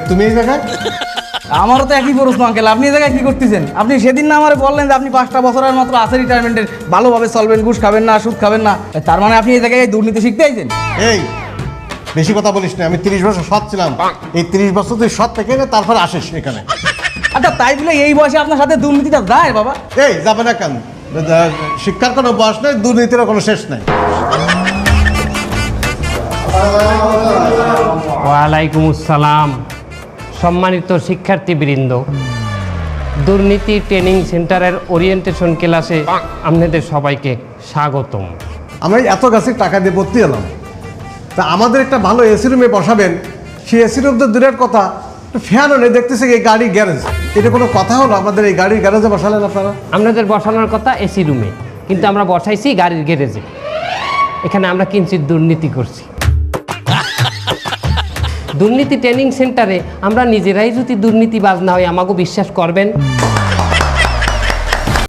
তুমি এই জায়গায়? আমারও তো একই প্রশ্ন আঙ্কেল, আপনি এই জায়গায় কি করতেছেন? আপনি সেদিন না আমার বললেন যে আপনি 5টা বছরের মাত্র আছে রিটায়ারমেন্টের, ভালোভাবে চলবেন, ঘুষ খাবেন না, সুদ খাবেন না, তার মানে আপনি এই জায়গায় দুর্নীতি শিখতে আইছেন? এই বেশি কথা বলিস না, আমি 30 বছর সৎ ছিলাম, এই 30 বছর তুই সৎ থেকে না তারপর আসিস এখানে। আচ্ছা তাই বলে এই বয়সে আপনার সাথে দুর্নীতিটা যায় বাবা? এই যাবে না কেন? শিক্ষার কোনো বয়স নেই, দুর্নীতির কোনো শেষ নেই। ওয়ালাইকুম আসসালাম। সম্মানিত শিক্ষার্থীবৃন্দ, দুর্নীতি ট্রেনিং সেন্টারের ওরিয়েন্টেশন ক্লাসে আপনাদের সবাইকে স্বাগতম। আমরা এত গাছের টাকা দিয়ে ভর্তি এলাম, তা আমাদের একটা ভালো এসি রুমে বসাবেন, সেই এসি রুম তো দূরের কথা, ফ্যানও নেই, দেখতেছে এই গাড়ি গ্যারেজ, এটা কোনো কথা হলো? আমাদের এই গাড়ির গ্যারেজে বসালেন আপনারা? আপনাদের বসানোর কথা এসি রুমে, কিন্তু আমরা বসাইছি গাড়ির গ্যারেজে। এখানে আমরা কিঞ্চিত দুর্নীতি করছি। দুর্নীতি ট্রেনিং সেন্টারে আমরা নিজেরাই যদি দুর্নীতিবাজ না হই, আমাকে বিশ্বাস করবেন?